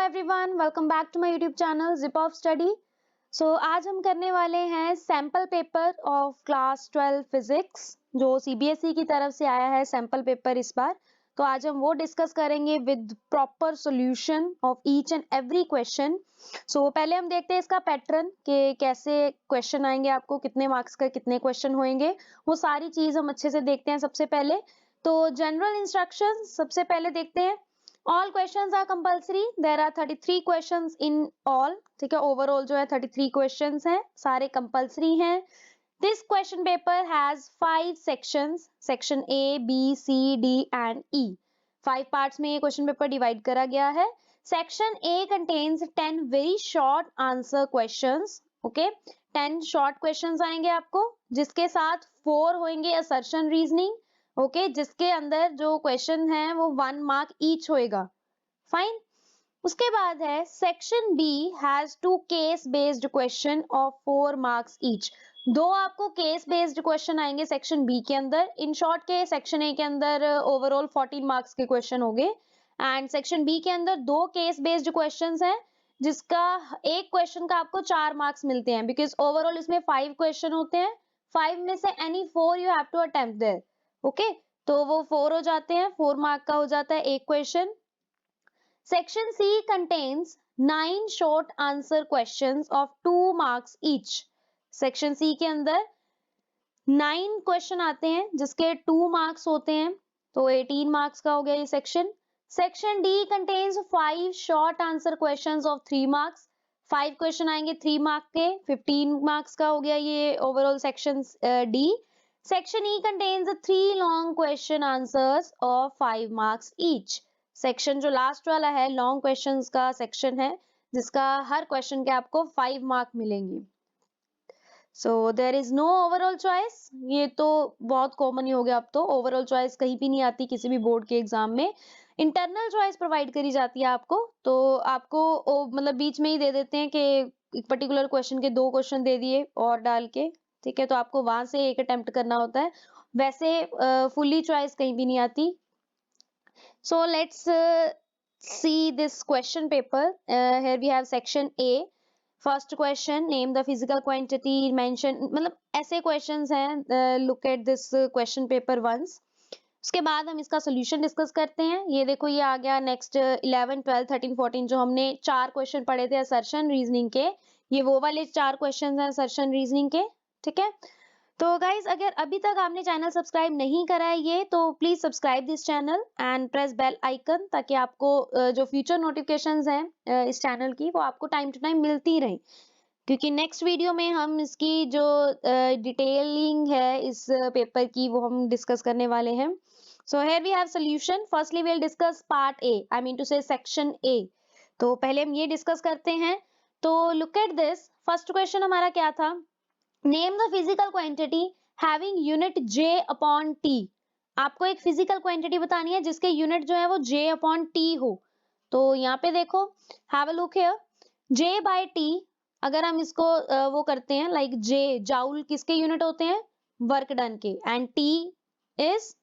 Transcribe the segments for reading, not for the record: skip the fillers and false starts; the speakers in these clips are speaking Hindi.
Everyone, welcome back to my YouTube channel zip of study. आज हम करने वाले हैं sample paper of class 12 physics, जो सीबीएसई की तरफ से आया है सैंपल पेपर इस बार। तो आज हम वो डिस्कस करेंगे with proper solution of each and every question. पहले हम देखते हैं इसका पैटर्न कि कैसे क्वेश्चन आएंगे, आपको कितने मार्क्स का कितने क्वेश्चन होंगे, वो सारी चीज हम अच्छे से देखते हैं। सबसे पहले तो जनरल इंस्ट्रक्शंस सबसे पहले देखते हैं। All questions are compulsory, there are 33 questions in all. ठीक है, ओवरऑल जो है 33 क्वेश्चंस हैं, सारे कंपल्सरी हैं। This question paper has 5 sections, section A B C D and E. 5 parts में ये क्वेश्चन पेपर डिवाइड करा गया है। Section A contains 10 very short answer questions. Okay, 10 short questions आएंगे आपको, जिसके साथ 4 होंगे असर्शन रीजनिंग। ओके, जिसके अंदर जो क्वेश्चन है वो 1 मार्क ईच होएगा। फाइन। उसके बाद है section B has 2 case based question of 4 marks each. 2 आपको केस बेस्ड क्वेश्चन आएंगे सेक्शन बी के अंदर। इन शॉर्ट के सेक्शन ए के अंदर ओवरऑल 14 मार्क्स के क्वेश्चन होंगे एंड सेक्शन बी के अंदर 2 केस बेस्ड क्वेश्चंस हैं, जिसका एक क्वेश्चन का आपको 4 मार्क्स मिलते हैं, बिकॉज ओवरऑल इसमें 5 क्वेश्चन होते हैं। 5 में से any 4 you have to attempt there. Okay, तो वो 4 हो जाते हैं, 4 मार्क का हो जाता है एक question. Section C contains 9 short answer questions of 2 marks each. Section C के अंदर 9 क्वेश्चन आते हैं जिसके 2 मार्क्स होते हैं, तो 18 मार्क्स का हो गया ये section. Section D contains 5 short answer questions of 3 marks. 5 question आएंगे 3 मार्क के, 15 मार्क्स का हो गया ये overall section D. Section E contains 3 long question answers of 5 marks each. Section जो लास्ट वाला है लॉन्ग क्वेश्चंस का सेक्शन है, जिसका हर क्वेश्चन के आपको 5 मार्क मिलेंगे। There is no overall choice. ये तो बहुत कॉमन ही हो गया, अब तो ओवरऑल चॉइस कहीं भी नहीं आती किसी भी बोर्ड के एग्जाम में। इंटरनल चॉइस प्रोवाइड करी जाती है आपको, तो आपको मतलब बीच में ही दे देते हैं कि एक पर्टिकुलर क्वेश्चन के 2 क्वेश्चन दे दिए और डाल के। ठीक है, तो आपको वहां से एक अटेम्प्ट करना होता है, वैसे फुल्ली चॉइस कहीं भी नहीं आती। So let's see this question paper. Here we have section A. First question, name the physical quantity mention, मतलब ऐसे क्वेश्चंस हैं। Look at this question paper once. उसके बाद हम इसका सोल्यूशन डिस्कस करते हैं। ये देखो, ये आ गया नेक्स्ट 11 12 13 14, जो हमने 4 क्वेश्चन पढ़े थे असर्शन रीजनिंग के, ये वो वाले 4 क्वेश्चन हैं असर्शन रीजनिंग के। ठीक है, तो गाइज अगर अभी तक आपने चैनल सब्सक्राइब नहीं करा है ये, तो please subscribe this channel and press bell icon, ताकि आपको जो फ्यूचर नोटिफिकेशंस हैं इस चैनल की, वो आपको टाइम टू टाइम मिलती रहे, क्योंकि नेक्स्ट वीडियो में हम इसकी जो डिटेलिंग है इस पेपर की, वो हम डिस्कस करने वाले हैं। So here we have solution. Firstly we will discuss part A, I mean to say section A. तो पहले हम ये डिस्कस करते हैं। तो look at this, first question हमारा क्या था? Name the physical quantity having unit j upon t। आपको एक फिजिकल क्वांटिटी बतानी है जिसके यूनिट जो है वो j अपॉन t हो। तो यहाँ पे देखो, have a look here, j by t, अगर हम इसको वो करते हैं लाइक j जाउल किसके यूनिट होते हैं? वर्क डन के, and t is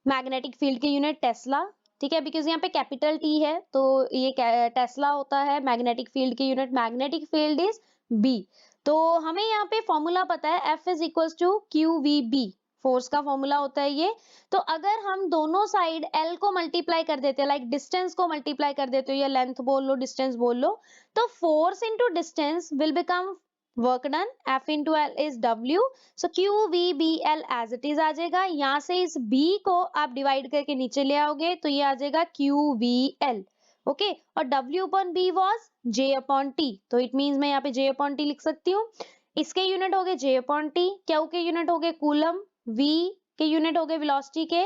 magnetic field के यूनिट टेस्ला। ठीक है, बिकॉज यहाँ पे कैपिटल T है, तो ये टेस्ला होता है मैग्नेटिक फील्ड के unit. Magnetic field is B। तो हमें यहाँ पे फॉर्मूला पता है, F is equal to QVB, force का फॉर्मूला होता है ये। तो अगर हम दोनों साइड L को मल्टीप्लाई कर देते हैं, लाइक डिस्टेंस को मल्टीप्लाई कर देते हो, या लेंथ बोल लो डिस्टेंस बोल लो, तो force into distance will become work done. F into L is W, so QVBL as it is आ जाएगा। यहाँ से इस B को आप डिवाइड करके नीचे ले आओगे, तो ये आ जाएगा QVL। ओके, और W upon B was J upon T, तो इट मीन्स मैं यहाँ पे J अपॉन T लिख सकती हूँ। इसके यूनिट हो गए J अपॉन T, Q के यूनिट हो गए कूलम, V के यूनिट हो गए वेलोसिटी के,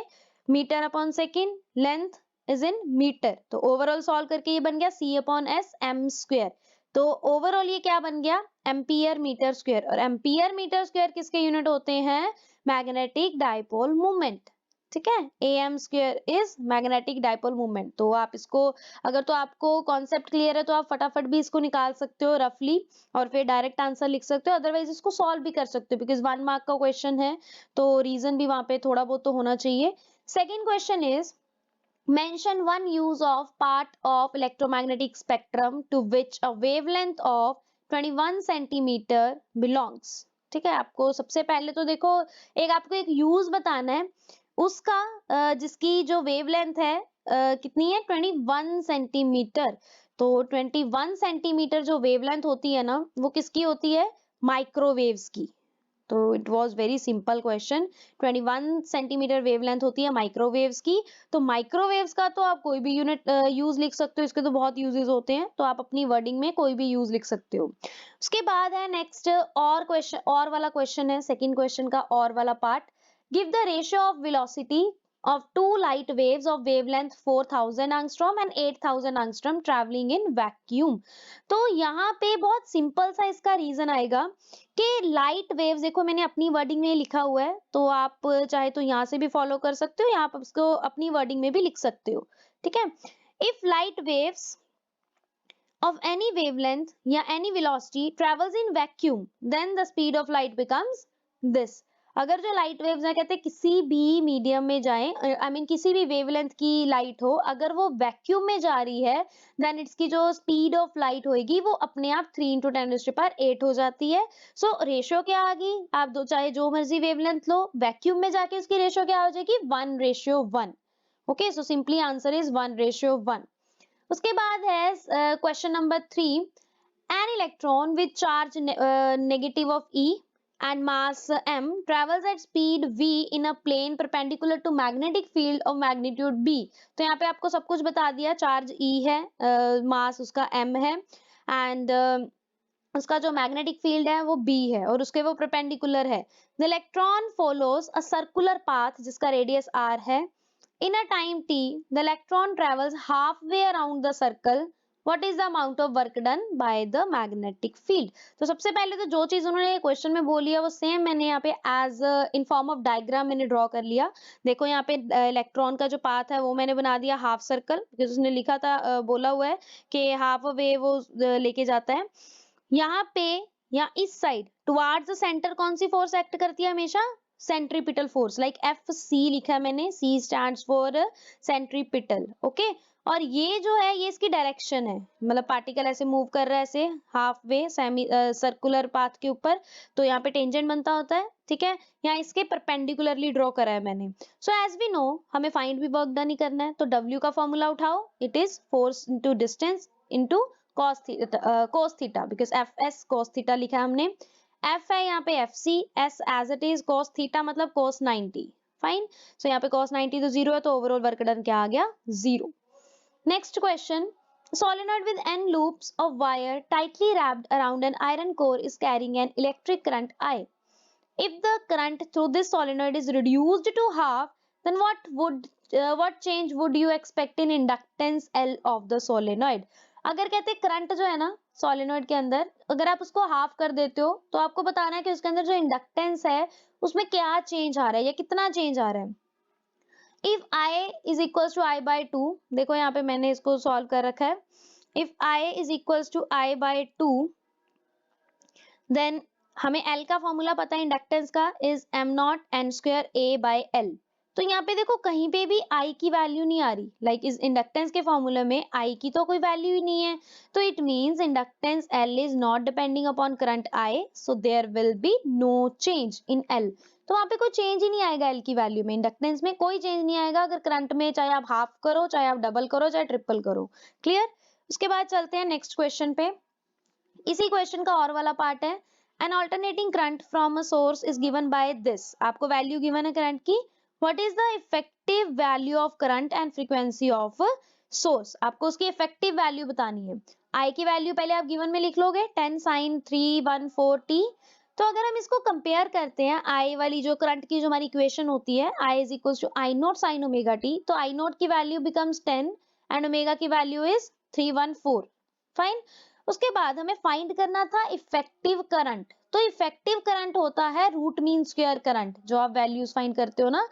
metre upon second, length is in metre. तो ओवरऑल सॉल्व करके ये बन गया C upon S m square. तो ओवरऑल ये क्या बन गया? Ampere metre square. और एम्पियर मीटर स्क्वायर किसके यूनिट होते हैं? Magnetic dipole moment. ठीक है, am square is magnetic dipole moment. तो आप इसको, अगर तो आपको कॉन्सेप्ट क्लियर है तो आप फटाफट भी इसको निकाल सकते हो रफली, और फिर डायरेक्ट आंसर लिख सकते हो। अदरवाइज इसको सॉल्व भी कर सकते हो, बिकॉज 1 मार्क का क्वेश्चन है, तो रीजन भी वहां पे थोड़ा बहुत तो होना चाहिए। Second question is, Mention one use of part of electromagnetic spectrum to which a wavelength of 21 centimetre belongs। ठीक है, आपको सबसे पहले तो देखो आपको एक यूज बताना है उसका, जिसकी जो वेवलेंथ है कितनी है, 21 सेंटीमीटर। तो 21 सेंटीमीटर जो वेवलेंथ होती है ना, वो किसकी होती है, माइक्रोवेव्स की। तो it was very simple question. 21 centimetre wavelength होती है माइक्रोवेव्स की। तो माइक्रोवेव्स का तो आप कोई भी यूनिट यूज लिख सकते हो, इसके तो बहुत यूजेस होते हैं, तो आप अपनी वर्डिंग में कोई भी यूज लिख सकते हो। उसके बाद है नेक्स्ट और क्वेश्चन, और वाला क्वेश्चन है सेकंड क्वेश्चन का और वाला part. Give the ratio of velocity of two light waves of wavelength 4000 angstrom and 8000 angstrom traveling in vacuum। तो यहाँ पे बहुत सिंपल सा इसका रीजन आएगा कि लाइट वेव्स, देखो मैंने अपनी वर्डिंग में लिखा हुआ है, तो आप चाहे तो यहाँ से भी फॉलो कर सकते हो, या आप इसको अपनी वर्डिंग में भी लिख सकते हो। ठीक है, if light waves of any wavelength या any velocity travels in vacuum then the speed of light becomes this। अगर जो लाइट वेव्स है, कहते हैं किसी भी मीडियम में जाएं, आई मीन किसी भी वेवलेंथ की लाइट हो, अगर वो वैक्यूम में जा रही है देन इसकी जो स्पीड ऑफ लाइट होगी वो अपने आप 3 × 10⁸ हो जाती है। सो रेशियो क्या आ गई, आप दो चाहे जो मर्जी वेवलेंथ लो, वैक्यूम में जाके उसकी रेशियो क्या हो जाएगी, 1:1। Okay, so simply answer is 1:1। उसके बाद है question number 3। An electron with charge negative of E and mass m travels at speed v in a plane perpendicular to magnetic field of magnitude b। तो यहाँ पे आपको सब कुछ बता दिया, चार्ज E है, मास उसका m है, एंड उसका जो मैग्नेटिक फील्ड है वो b है, और उसके वो परपेंडिकुलर है। The electron follows a circular path जिसका रेडियस r है। In a time t, the electron travels halfway around the circle. What is the amount of work done by the magnetic field? तो सबसे पहले तो जो चीज उन्होंने क्वेश्चन में बोली है वो सेम मैंने यहाँ पे as in form of diagram मैंने ड्रॉ कर लिया। देखो यहाँ पे इलेक्ट्रॉन का जो पाथ है वो मैंने बना दिया हाफ सर्कल, बिकॉज उसने लिखा था, बोला हुआ है कि हाफ वे वो लेके जाता है। यहाँ पे या इस साइड टुवार्ड्स द सेंटर कौन सी फोर्स एक्ट करती है हमेशा, सेंट्रीपिटल फोर्स, लाइक FC लिखा है मैंने, C stands for centripetal. Okay, और ये जो है ये इसकी डायरेक्शन है, मतलब पार्टिकल ऐसे मूव कर रहा है ऐसे half way semi circular path के ऊपर, तो यहाँ पे टेंजेंट बनता होता है। ठीक है, यहाँ इसके परपेंडिकुलरली ड्रॉ करा है मैंने। सो एज वी नो हमें फाइंड भी वर्क डन ही करना है, तो W का फॉर्मूला उठाओ, it is force into distance into cos theta, because FS cos theta लिखा है हमने। F है यहाँ पे FC, S as it is, cos theta मतलब cos 90। फाइन, सो यहाँ पे cos 90 तो 0 है, तो ओवरऑल वर्क डन क्या आ गया, 0। Next question. solenoid with n loops of wire tightly wrapped around an iron core is carrying an electric current I। If the current through this solenoid is reduced to half, then what change would you expect in inductance L of the solenoid। अगर कहते हैं करंट जो है ना सोलेनोइड के अंदर, अगर आप उसको हाफ कर देते हो, तो आपको बताना है कि उसके अंदर जो इंडक्टेंस है उसमें क्या चेंज आ रहा है या कितना चेंज आ रहा है। If I is equal to I by 2, देखो यहाँ पे मैंने इसको सॉल्व कर रखा है। If I is equal to I by 2, then हमें L का फॉर्मूला पता है इंडक्टेंस का, is m0 n² A by L। तो यहाँ पे देखो कहीं पे भी I की वैल्यू नहीं आ रही, लाइक इस इंडक्टेंस के फॉर्मूले में I की तो कोई वैल्यू ही नहीं है, तो it means inductance L is not depending upon current I, so there will be no change in L। तो वहां पे कोई चेंज ही नहीं आएगा L की वैल्यू में, इंडक्टेंस में कोई चेंज नहीं आएगा अगर करंट में, चाहे आप हाफ करो, चाहे आप डबल करो, चाहे ट्रिपल करो। क्लियर। उसके बाद चलते हैं नेक्स्ट क्वेश्चन पे। इसी क्वेश्चन का और वाला पार्ट है। An alternating current from a source is given by this. आपको वैल्यू गिवन है करंट की। What is the effective value of current and frequency of source. आपको उसकी इफेक्टिव वैल्यू बतानी है। आई की वैल्यू पहले आप गिवन में लिख लोगे, 10 sin 314t। तो अगर हम इसको कंपेयर करते हैं, आई वाली जो करंट की जो हमारी इक्वेशन होती है, I is equal to I naught sine omega t, तो आई नॉट की वैल्यू बिकम्स 10 एंड ओमेगा की वैल्यू इज 314। फाइन। उसके बाद हमें फाइंड करना था इफेक्टिव करंट। तो इफेक्टिव करंट होता है रूट मीन स्क्वायर करंट, जो आप वैल्यूज फाइंड करते हो ना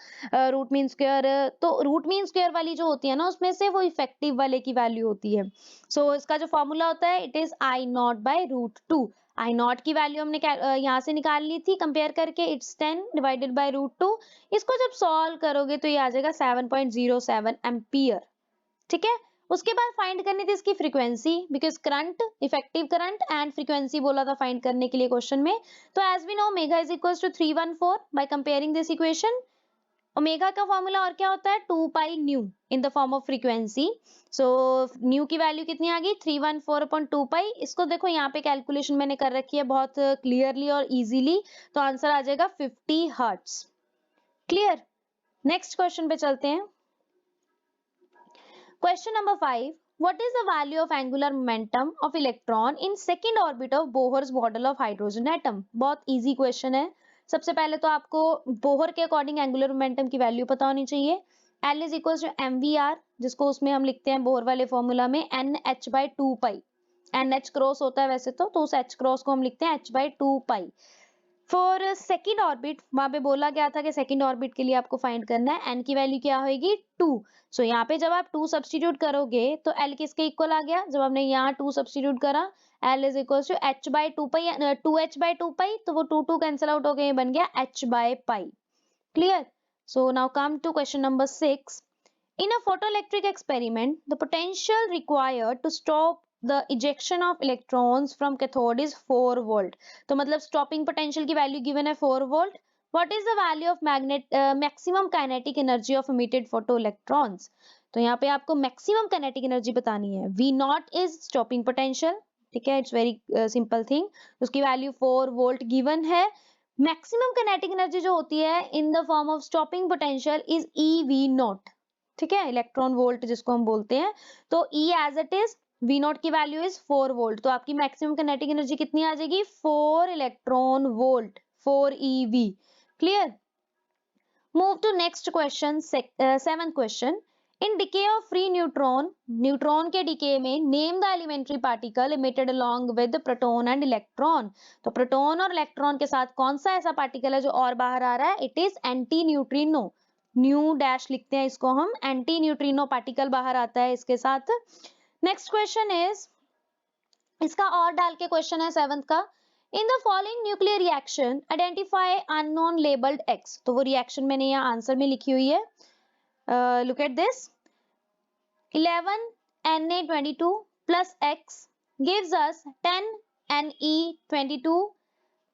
रूट मीन स्क्वायर, तो रूट मीन स्क्वायर वाली जो होती है ना उसमें से वो इफेक्टिव वाले की वैल्यू होती है। सो इसका जो फॉर्मूला होता है it is I naught by root two. I naught की वैल्यू हमने यहाँ से निकाल ली थी कंपेयर करके, it's 10 divided by root two. इसको जब सॉल्व करोगे तो ये आ जाएगा 7.07 एम्पियर। ठीक है, उसके बाद फाइंड करनी थी इसकी frequency, because current, effective current and frequency बोला था फाइंड करने के लिए क्वेश्चन में। तो as we know omega is equals to 314 by comparing this equation. Omega का फॉर्मूला और क्या होता है 2 pi nu in the form of frequency. So nu की वैल्यू कितनी आ गई 314/2 पाई। इसको देखो यहाँ पे कैलकुलेशन मैंने कर रखी है बहुत क्लियरली और इजीली, तो आंसर आ जाएगा 50 हर्ट्ज। क्लियर, नेक्स्ट क्वेश्चन पे चलते हैं। Question number 5. What is the value of angular momentum of electron in second orbit of Bohr's model of hydrogen atom? बहुत easy question है। सबसे पहले तो आपको बोहर के अकॉर्डिंग एंगुलर मोमेंटम की वैल्यू पता होनी चाहिए। L is equal to mvr, जिसको उसमें हम लिखते हैं बोहर वाले फॉर्मूला में nh/2 पाई। NH क्रॉस होता है वैसे तो उस H क्रॉस को हम लिखते हैं h/2 pi. For second orbit वहां पे बोला गया था कि सेकेंड ऑर्बिट के लिए आपको फाइंड करना है एन की वैल्यू क्या होगी 2। सो यहाँ पे जब आप 2 सब्सटीट्यूट करोगे तो एल किसके इक्वल आ गया, जब हमने यहाँ 2 सब्सटीट्यूट करा L is equal to h/2 pi, 2h/2 pi, तो वो 2 कैंसिल आउट हो गए, बन गया h/पाई। Clear, so now come to question number 6। In a photoelectric experiment, the potential required to stop the ejection of electrons from cathode is 4 volt. तो मतलब stopping potential की value given है 4 volt. What is the value of maximum kinetic energy of emitted photoelectrons? तो यहाँ पे आपको maximum kinetic energy बतानी है। V naught is stopping potential, ठीक है, it's very simple thing. उसकी value 4 volt given है। Maximum kinetic energy जो होती है in the form of stopping potential is EV naught. ठीक है, इलेक्ट्रॉन वोल्ट जिसको हम बोलते हैं। तो E as it is, V naught की वैल्यू इज 4 वोल्ट, तो आपकी मैक्सिमम काइनेटिक एनर्जी कितनी आ जाएगी 4 electron volt, 4 eV। Clear, move to next question, 7th question. In decay of free neutron, neutron के डिके में name the elementary particle emitted along with proton and electron. तो प्रोटॉन और इलेक्ट्रॉन के साथ कौन सा ऐसा पार्टिकल है जो और बाहर आ रहा है, it is anti neutrino. New dash लिखते हैं इसको हम, एंटी न्यूट्रिनो पार्टिकल बाहर आता है इसके साथ। नेक्स्ट क्वेश्चन इज, इसका और डाल के क्वेश्चन है 7th का। In the following nuclear reaction identify unknown labelled x. तो वो रिएक्शन मैंने यहाँ आंसर में लिखी हुई है, look at this. 11Na22 plus x gives us 10Ne22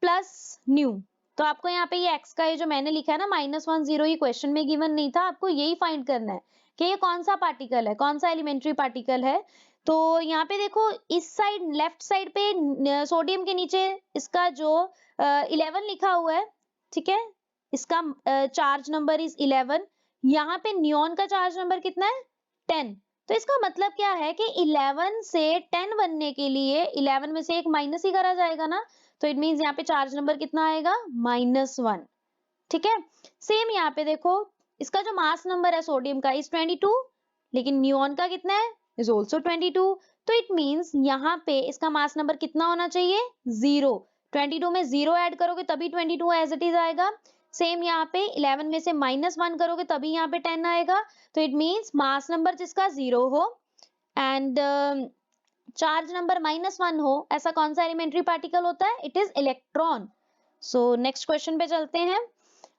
plus new. तो आपको यहाँ पे ये x का ये जो मैंने लिखा है ना -10, ये क्वेश्चन में गिवन नहीं था, आपको यही फाइंड करना है कि ये कौन सा पार्टिकल है, कौन सा एलिमेंट्री पार्टिकल है। तो यहाँ पे देखो इस साइड लेफ्ट साइड पे सोडियम के नीचे इसका जो 11 लिखा हुआ है, ठीक है, इसका चार्ज नंबर इज 11। यहाँ पे नियॉन का चार्ज नंबर कितना है 10। तो इसका मतलब क्या है कि 11 से 10 बनने के लिए 11 में से एक माइनस ही करा जाएगा ना, तो इट मींस यहाँ पे चार्ज नंबर कितना आएगा -1। ठीक है, सेम यहाँ पे देखो इसका जो मास नंबर है सोडियम का इज 22, लेकिन नियॉन का कितना है इज ऑल्सो 22। तो इट मींस यहाँ पे इसका मास नंबर कितना होना चाहिए 0। 22 में 0 ऐड करोगे तभी 22 एज इट इज आएगा। सेम यहाँ पे 11 में से -1 करोगे तभी यहाँ पे 10 आएगा। तो इट मींस मास नंबर जिसका 0 हो एंड चार्ज नंबर -1 हो, ऐसा कौन सा एलिमेंट्री पार्टिकल होता है, it is electron. So next question पे चलते हैं।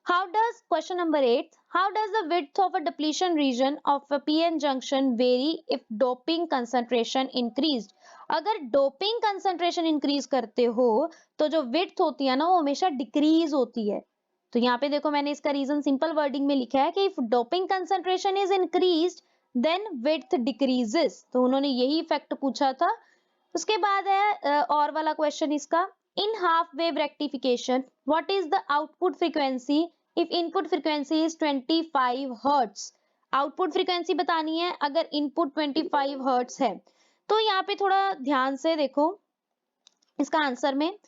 How does, question number 8, how does the width of a depletion region of a PN junction very if doping concentration increased. अगर डोपिंग कंसंट्रेशन इंक्रीज करते हो तो जो विड्थ होती है ना वो हमेशा डिक्रीज होती है। तो यहाँ पे देखो मैंने इसका रीजन सिंपल वर्डिंग में लिखा है कि if doping concentration is increased then width decreases. तो उन्होंने यही इफेक्ट पूछा था। उसके बाद है और वाला क्वेश्चन इसका, in half wave rectification what is the output frequency if input frequency is 25 hertz. Output frequency बतानी है अगर इनपुट 25 हर्ट्ज है। तो यहाँ पे थोड़ा ध्यान से देखो इसका आंसर में,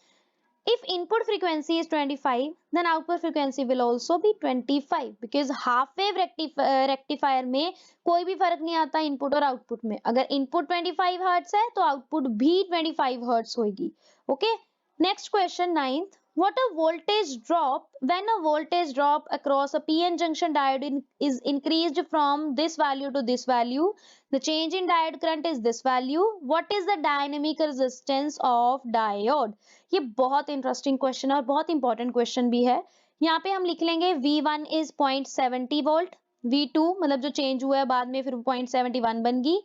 If input frequency is 25, then output frequency will also be 25 because half wave rectifier में कोई भी फर्क नहीं आता इनपुट और आउटपुट में. अगर इनपुट 25 हर्ट्ज है तो आउटपुट भी 25 हर्ट्ज होगी. Okay, next question 9th. What a voltage drop when a voltage drop across a PN junction diode is increased from this value to this value. The change in diode current is this value. What is the dynamic resistance of diode? ये बहुत इंटरेस्टिंग क्वेश्चन है और बहुत इंपॉर्टेंट क्वेश्चन भी है. यहाँ पे हम लिख लेंगे V1 इज 0.70 वोल्ट, V2 मतलब जो चेंज हुआ है बाद में फिर 0.71 बन गई.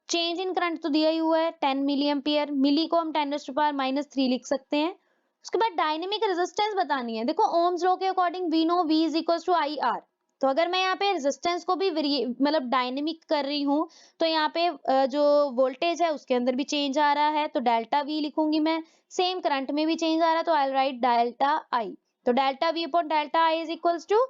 चेंज इन करंट तो दिया ही हुआ है 10 मिली एम्पियर, मिली को हम 10⁻³ लिख सकते हैं. उसके बाद डायनेमिक रेजिस्टेंस बतानी है. देखो ओम्स लॉ के according we know V is equal to I R. तो अगर मैं यहाँ पे रेजिस्टेंस को भी मतलब डायनेमिक कर रही हूँ तो यहाँ पे जो वोल्टेज है उसके अंदर भी चेंज आ रहा है तो डेल्टा V लिखूंगी मैं. सेम करंट में भी चेंज आ रहा है तो आई राइट डेल्टा I. तो delta V upon delta I is equal to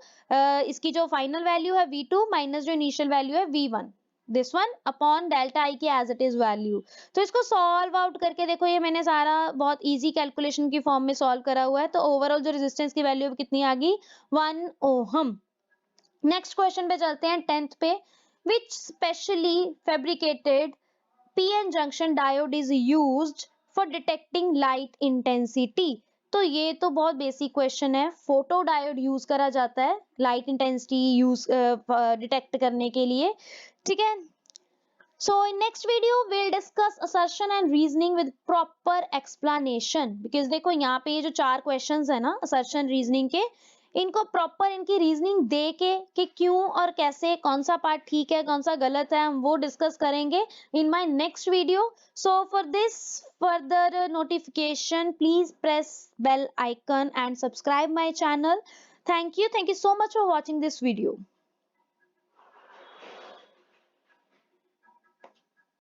इसकी जो फाइनल वैल्यू है V2 माइनस जो इनिशियल वैल्यू है V1, this one upon delta I की एज इट इज वैल्यू. तो इसको सॉल्व आउट करके देखो, ये मैंने सारा बहुत इजी कैलकुलेशन की फॉर्म में सॉल्व करा हुआ है. तो ओवरऑल जो रेजिस्टेंस की वैल्यू कितनी आ गई 1 ओहम. नेक्स्ट क्वेश्चन पे चलते हैं 10th पे. Which specially fabricated PN junction diode is used for detecting light intensity. तो ये तो बहुत बेसिक क्वेश्चन है. फोटो डायोड यूज करा जाता है लाइट इंटेंसिटी यूज डिटेक्ट करने के लिए. ठीक है. So in next video we'll discuss assertion and reasoning with proper explanation. Because देखो यहाँ पे ये जो 4 questions है ना assertion reasoning के, इनको proper इनकी reasoning दे के कि क्यों और कैसे कौन सा part ठीक है कौन सा गलत है हम वो discuss करेंगे in my next video. So for this further notification please press bell icon and subscribe my channel. Thank you so much for watching this video.